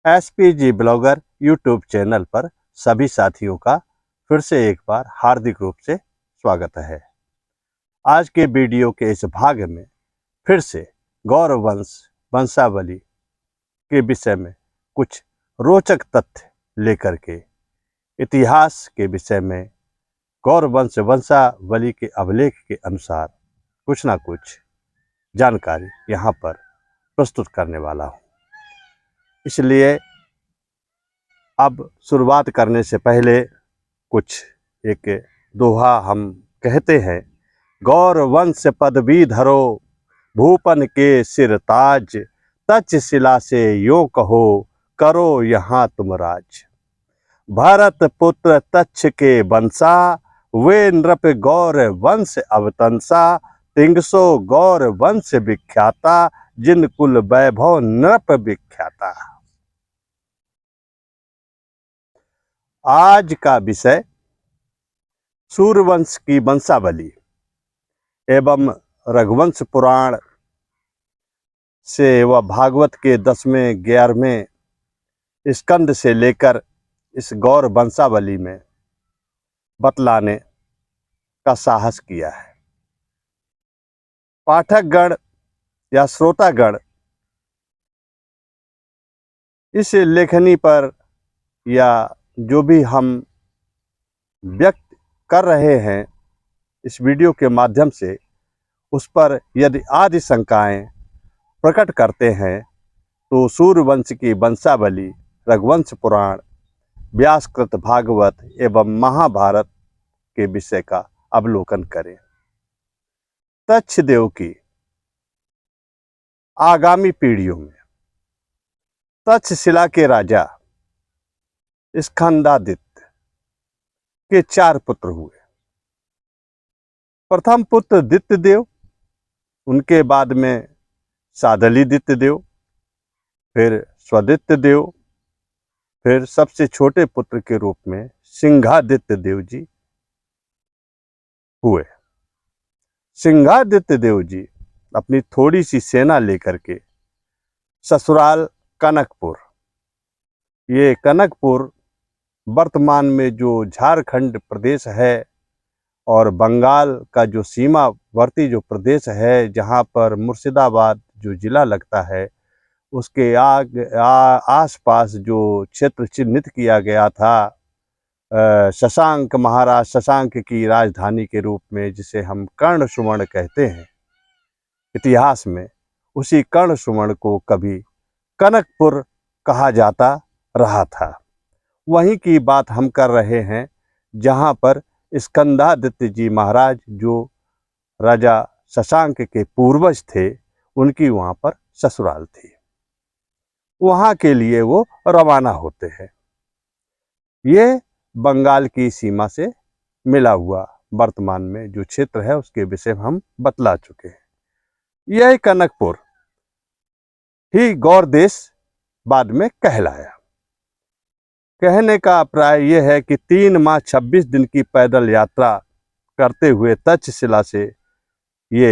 SPG blogger YouTube channel पर सभी साथियों का फिर से एक बार हार्दिक रूप से स्वागत है। आज के वीडियो के इस भाग में फिर से गौर वंश वंशावली के विषय में कुछ रोचक तथ्य लेकर के इतिहास के विषय में गौर वंश वंशावली के अभिलेख के अनुसार कुछ ना कुछ जानकारी यहाँ पर प्रस्तुत करने वाला हूँ। इसलिए अब शुरुआत करने से पहले कुछ एक दोहा हम कहते हैं। गौर वंश पदवी धरो भूपन के सिर ताज, तक्षशिला से यो कहो करो यहाँ तुम राज। भरत पुत्र तक्ष के वंशा, वे नृप गौर वंश अवतंसा। तिंगसो गौर वंश विख्याता, जिन कुल वैभव नृप विख्याता। आज का विषय सूर्यवंश की वंशावली एवं रघुवंश पुराण से व भागवत के 10वें 11वें स्कंद से लेकर इस गौर वंशावली में बतलाने का साहस किया है। पाठकगण या श्रोतागण इस लेखनी पर या जो भी हम व्यक्त कर रहे हैं इस वीडियो के माध्यम से, उस पर यदि आदि शंकाएं प्रकट करते हैं तो सूर्यवंश की वंशावली, रघुवंश पुराण, व्यासकृत भागवत एवं महाभारत के विषय का अवलोकन करें। तक्षदेव की आगामी पीढ़ियों में तक्षशिला के राजा स्कंदादित्य के 4 पुत्र हुए। प्रथम पुत्र दित्यदेव, उनके बाद में सादलीदित्य देव, फिर स्वदित्य देव, फिर सबसे छोटे पुत्र के रूप में सिंहादित्य देव जी हुए। सिंहादित्य देव जी अपनी थोड़ी सी सेना लेकर के ससुराल कनकपुर, ये कनकपुर वर्तमान में जो झारखंड प्रदेश है और बंगाल का जो सीमावर्ती जो प्रदेश है, जहाँ पर मुर्शिदाबाद जो जिला लगता है, उसके आसपास जो क्षेत्र चिन्हित किया गया था शशांक महाराज शशांक की राजधानी के रूप में, जिसे हम कर्ण सुवर्ण कहते हैं इतिहास में, उसी कर्ण सुवर्ण को कभी कनकपुर कहा जाता रहा था। वहीं की बात हम कर रहे हैं जहाँ पर स्कंदादित्य जी महाराज जो राजा शशांक के पूर्वज थे, उनकी वहाँ पर ससुराल थी। वहाँ के लिए वो रवाना होते हैं। ये बंगाल की सीमा से मिला हुआ वर्तमान में जो क्षेत्र है उसके विषय में हम बतला चुके हैं। यह कनकपुर ही गौर देश बाद में कहलाया। कहने का प्राय यह है कि 3 माह 26 दिन की पैदल यात्रा करते हुए तक्षशिला से ये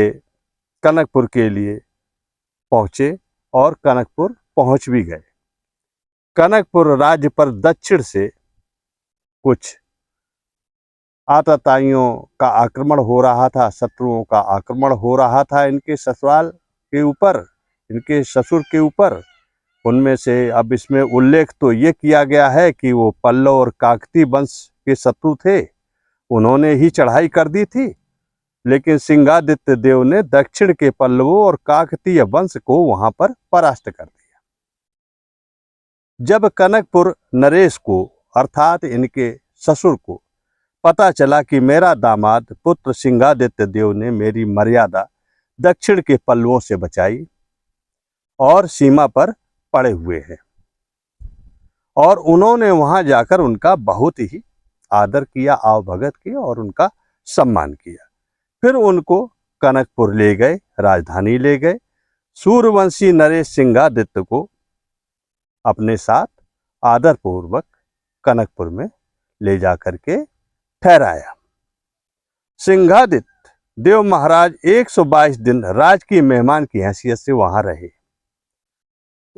कनकपुर के लिए पहुँचे और कनकपुर पहुँच भी गए। कनकपुर राज्य पर दक्षिण से कुछ आतताइयों का आक्रमण हो रहा था, शत्रुओं का आक्रमण हो रहा था इनके ससुराल के ऊपर, इनके ससुर के ऊपर। उनमें से अब इसमें उल्लेख तो ये किया गया है कि वो पल्लव और काकतीय वंश के शत्रु थे, उन्होंने ही चढ़ाई कर दी थी, लेकिन सिंहादित्य देव ने दक्षिण के पल्लवों और काकतीय वंश को वहां पर परास्त कर दिया। जब कनकपुर नरेश को अर्थात इनके ससुर को पता चला कि मेरा दामाद पुत्र सिंहादित्य देव ने मेरी मर्यादा दक्षिण के पल्लवों से बचाई और सीमा पर पड़े हुए हैं, और उन्होंने वहां जाकर उनका बहुत ही आदर किया, आवभगत किया और उनका सम्मान किया। फिर उनको कनकपुर ले गए, राजधानी ले गए। सूर्यवंशी नरेश सिंहादित्य को अपने साथ आदरपूर्वक कनकपुर में ले जाकर के ठहराया। सिंहादित्य देव महाराज 122 दिन राजकीय मेहमान की हैसियत से वहां रहे।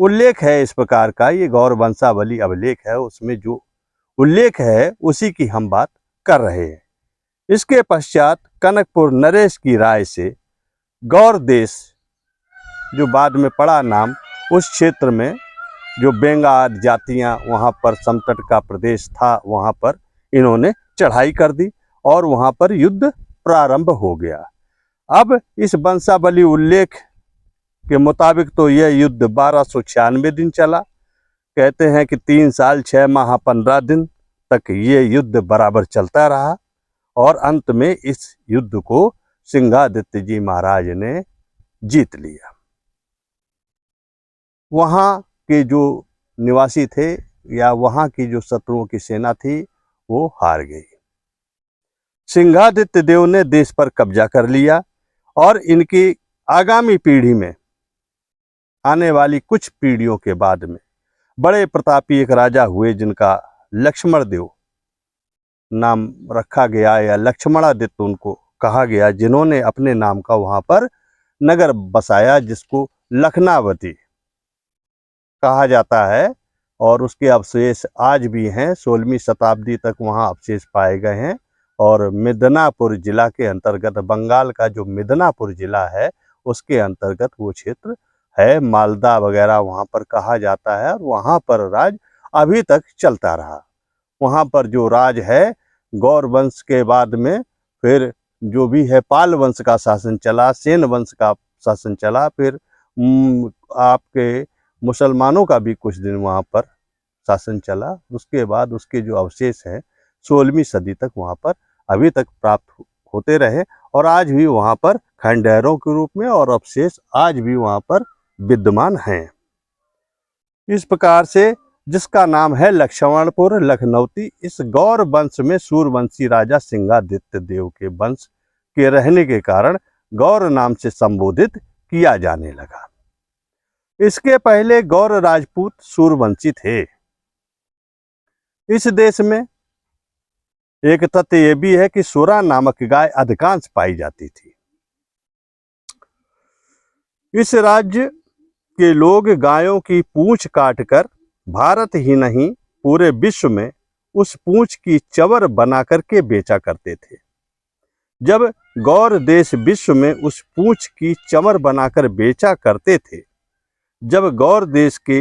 उल्लेख है इस प्रकार का, ये गौर वंशावली अभिलेख है, उसमें जो उल्लेख है उसी की हम बात कर रहे हैं। इसके पश्चात कनकपुर नरेश की राय से गौर देश, जो बाद में पड़ा नाम, उस क्षेत्र में जो बेंगार जातियां वहाँ पर समतट का प्रदेश था, वहाँ पर इन्होंने चढ़ाई कर दी और वहाँ पर युद्ध प्रारंभ हो गया। अब इस वंशावली उल्लेख के मुताबिक तो यह युद्ध 1296 दिन चला। कहते हैं कि 3 साल 6 माह 15 दिन तक ये युद्ध बराबर चलता रहा और अंत में इस युद्ध को सिंहादित्य जी महाराज ने जीत लिया। वहाँ के जो निवासी थे या वहाँ की जो शत्रुओं की सेना थी वो हार गई। सिंहादित्य देव ने देश पर कब्जा कर लिया और इनकी आगामी पीढ़ी में, आने वाली कुछ पीढ़ियों के बाद में, बड़े प्रतापी एक राजा हुए जिनका लक्ष्मण देव नाम रखा गया या लक्ष्मणादित्य उनको कहा गया, जिन्होंने अपने नाम का वहाँ पर नगर बसाया जिसको लखनावती कहा जाता है और उसके अवशेष आज भी हैं। 16वीं शताब्दी तक वहाँ अवशेष पाए गए हैं और मिदनापुर जिला के अंतर्गत, बंगाल का जो मिदनापुर जिला है उसके अंतर्गत वो क्षेत्र है। मालदा वगैरह वहाँ पर कहा जाता है और वहाँ पर राज अभी तक चलता रहा। वहाँ पर जो राज है गौर वंश के बाद में फिर जो भी है पाल वंश का शासन चला, सेन वंश का शासन चला, फिर आपके मुसलमानों का भी कुछ दिन वहाँ पर शासन चला। उसके बाद उसके जो अवशेष हैं 16वीं सदी तक वहाँ पर अभी तक प्राप्त होते रहे और आज भी वहाँ पर खंडहरों के रूप में और अवशेष आज भी वहाँ पर विद्यमान हैं। इस प्रकार से जिसका नाम है लक्ष्मणपुर लखनौती, इस गौर वंश में सूर्यवंशी राजा सिंहादित्य देव के वंश के रहने के कारण गौर नाम से संबोधित किया जाने लगा। इसके पहले गौर राजपूत सूर्यवंशी थे। इस देश में एक तथ्य यह भी है कि सुरा नामक गाय अधिकांश पाई जाती थी। इस राज्य के लोग गायों की पूंछ काटकर भारत ही नहीं पूरे विश्व में उस पूंछ की चवर बना करके बेचा करते थे। जब गौर देश विश्व में उस पूंछ की चमर बनाकर बेचा करते थे, जब गौर देश के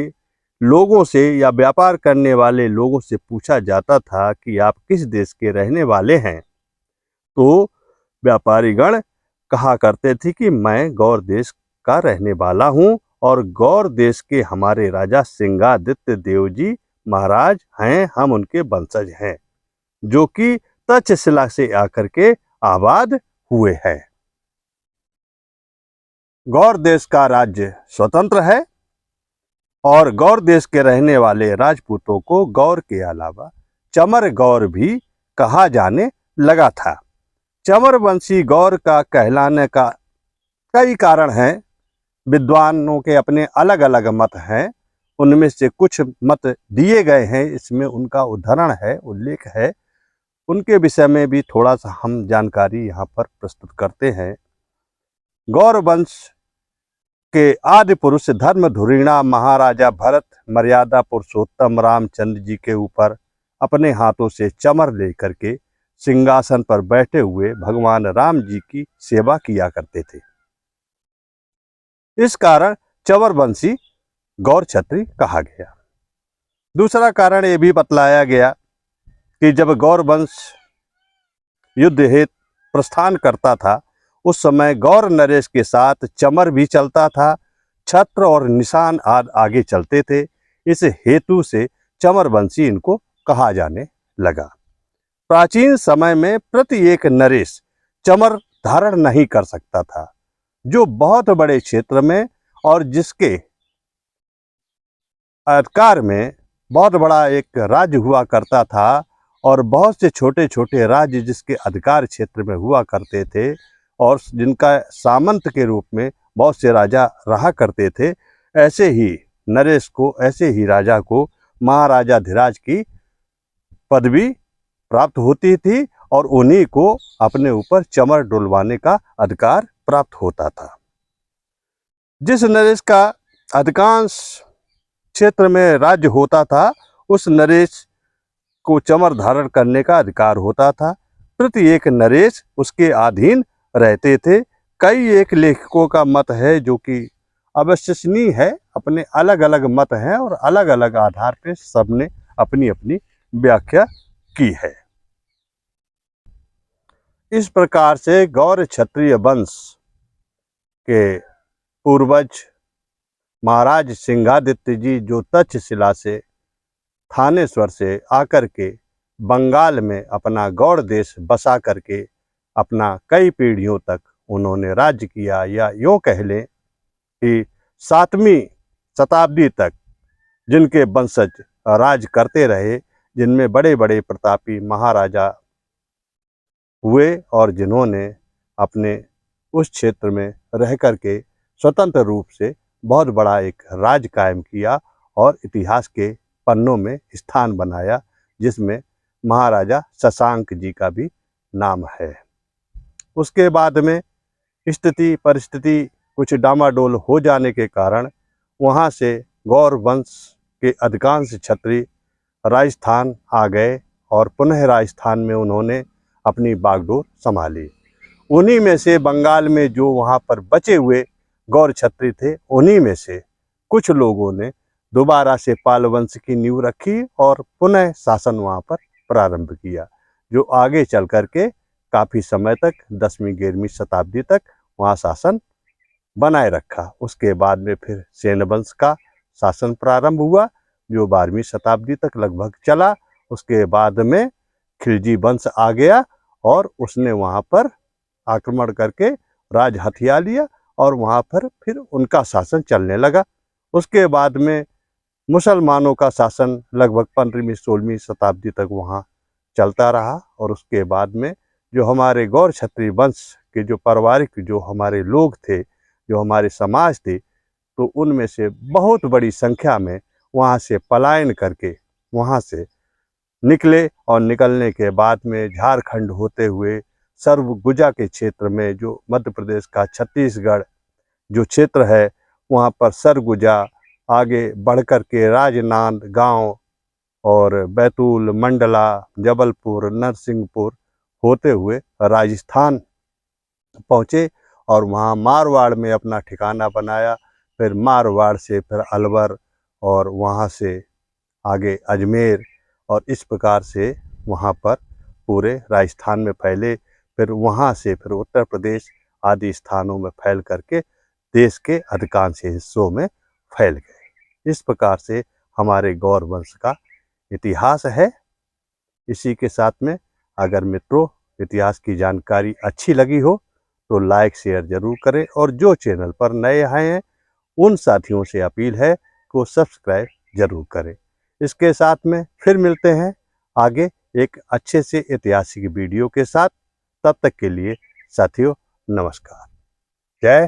लोगों से या व्यापार करने वाले लोगों से पूछा जाता था कि आप किस देश के रहने वाले हैं, तो व्यापारीगण कहा करते थे कि मैं गौर देश का रहने वाला हूं और गौर देश के हमारे राजा सिंहादित्य देव जी महाराज हैं, हम उनके वंशज हैं, जो कि तक्षशिला से आकर के आबाद हुए हैं। गौर देश का राज्य स्वतंत्र है और गौर देश के रहने वाले राजपूतों को गौर के अलावा चमर गौर भी कहा जाने लगा था। चमर वंशी गौर का कहलाने का कई कारण हैं। विद्वानों के अपने अलग अलग मत हैं, उनमें से कुछ मत दिए गए हैं, इसमें उनका उदाहरण है, उल्लेख है, उनके विषय में भी थोड़ा सा हम जानकारी यहाँ पर प्रस्तुत करते हैं। गौर वंश के आदि पुरुष धर्मधुरीणा महाराजा भरत मर्यादा पुरुषोत्तम रामचंद्र जी के ऊपर अपने हाथों से चमर लेकर के सिंहासन पर बैठे हुए भगवान राम जी की सेवा किया करते थे। इस कारण चवर वंशी गौर क्षत्रिय कहा गया। दूसरा कारण यह भी बतलाया गया कि जब गौर वंश युद्ध हेतु प्रस्थान करता था उस समय गौर नरेश के साथ चमर भी चलता था, छत्र और निशान आदि आगे चलते थे। इस हेतु से चमर वंशी इनको कहा जाने लगा। प्राचीन समय में प्रत्येक नरेश चमर धारण नहीं कर सकता था, जो बहुत बड़े क्षेत्र में और जिसके अधिकार में बहुत बड़ा एक राज्य हुआ करता था और बहुत से छोटे छोटे राज्य जिसके अधिकार क्षेत्र में हुआ करते थे और जिनका सामंत के रूप में बहुत से राजा रहा करते थे, ऐसे ही नरेश को, ऐसे ही राजा को महाराजाधिराज की पदवी प्राप्त होती थी और उन्हीं को अपने ऊपर चमर डुलवाने का अधिकार प्राप्त होता था। जिस नरेश का अधिकांश क्षेत्र में राज्य होता था, उस नरेश को चमर धारण करने का अधिकार होता था। प्रत्येक नरेश उसके अधीन रहते थे। कई एक लेखकों का मत है जो कि अविश्वसनीय है, अपने अलग अलग मत हैं और अलग अलग आधार पे सबने अपनी अपनी व्याख्या की है। इस प्रकार से गौड़ क्षत्रिय वंश के पूर्वज महाराज सिंहादित्य जी जो तक्षशिला से थानेश्वर से आकर के बंगाल में अपना गौड़ देश बसा करके अपना कई पीढ़ियों तक उन्होंने राज्य किया, या यूँ कह लें कि 7वीं शताब्दी तक जिनके वंशज राज करते रहे, जिनमें बड़े बड़े प्रतापी महाराजा हुए और जिन्होंने अपने उस क्षेत्र में रह कर के स्वतंत्र रूप से बहुत बड़ा एक राज कायम किया और इतिहास के पन्नों में स्थान बनाया, जिसमें महाराजा शशांक जी का भी नाम है। उसके बाद में स्थिति परिस्थिति कुछ डामाडोल हो जाने के कारण वहाँ से गौड़ वंश के अधिकांश क्षत्रिय राजस्थान आ गए और पुनः राजस्थान में उन्होंने अपनी बागडोर संभाली। उन्हीं में से बंगाल में जो वहाँ पर बचे हुए गौड़ क्षत्रिय थे, उन्हीं में से कुछ लोगों ने दोबारा से पाल वंश की नींव रखी और पुनः शासन वहाँ पर प्रारंभ किया, जो आगे चल कर के काफ़ी समय तक 10वीं 11वीं शताब्दी तक वहाँ शासन बनाए रखा। उसके बाद में फिर सेन वंश का शासन प्रारंभ हुआ, जो 12वीं शताब्दी तक लगभग चला। उसके बाद में खिलजी वंश आ गया और उसने वहाँ पर आक्रमण करके राज हथिया लिया और वहाँ पर फिर उनका शासन चलने लगा। उसके बाद में मुसलमानों का शासन लगभग 15वीं 16वीं शताब्दी तक वहाँ चलता रहा। और उसके बाद में जो हमारे गौड़ क्षत्रिय वंश के जो पारिवारिक जो हमारे लोग थे, जो हमारे समाज थे, तो उनमें से बहुत बड़ी संख्या में वहाँ से पलायन करके वहाँ से निकले और निकलने के बाद में झारखंड होते हुए सरगुजा के क्षेत्र में, जो मध्य प्रदेश का छत्तीसगढ़ जो क्षेत्र है, वहाँ पर सरगुजा आगे बढ़ कर के राजनांद गांव और बैतूल, मंडला, जबलपुर, नरसिंहपुर होते हुए राजस्थान पहुँचे और वहाँ मारवाड़ में अपना ठिकाना बनाया। फिर मारवाड़ से फिर अलवर और वहाँ से आगे अजमेर, और इस प्रकार से वहाँ पर पूरे राजस्थान में फैले। फिर वहाँ से फिर उत्तर प्रदेश आदि स्थानों में फैल करके देश के अधिकांश हिस्सों में फैल गए। इस प्रकार से हमारे गौड़ वंश का इतिहास है। इसी के साथ में अगर मित्रों इतिहास की जानकारी अच्छी लगी हो तो लाइक शेयर ज़रूर करें, और जो चैनल पर नए आए हैं उन साथियों से अपील है कि सब्सक्राइब ज़रूर करें। इसके साथ में फिर मिलते हैं आगे एक अच्छे से ऐतिहासिक वीडियो के साथ। तब तक के लिए साथियों नमस्कार, जय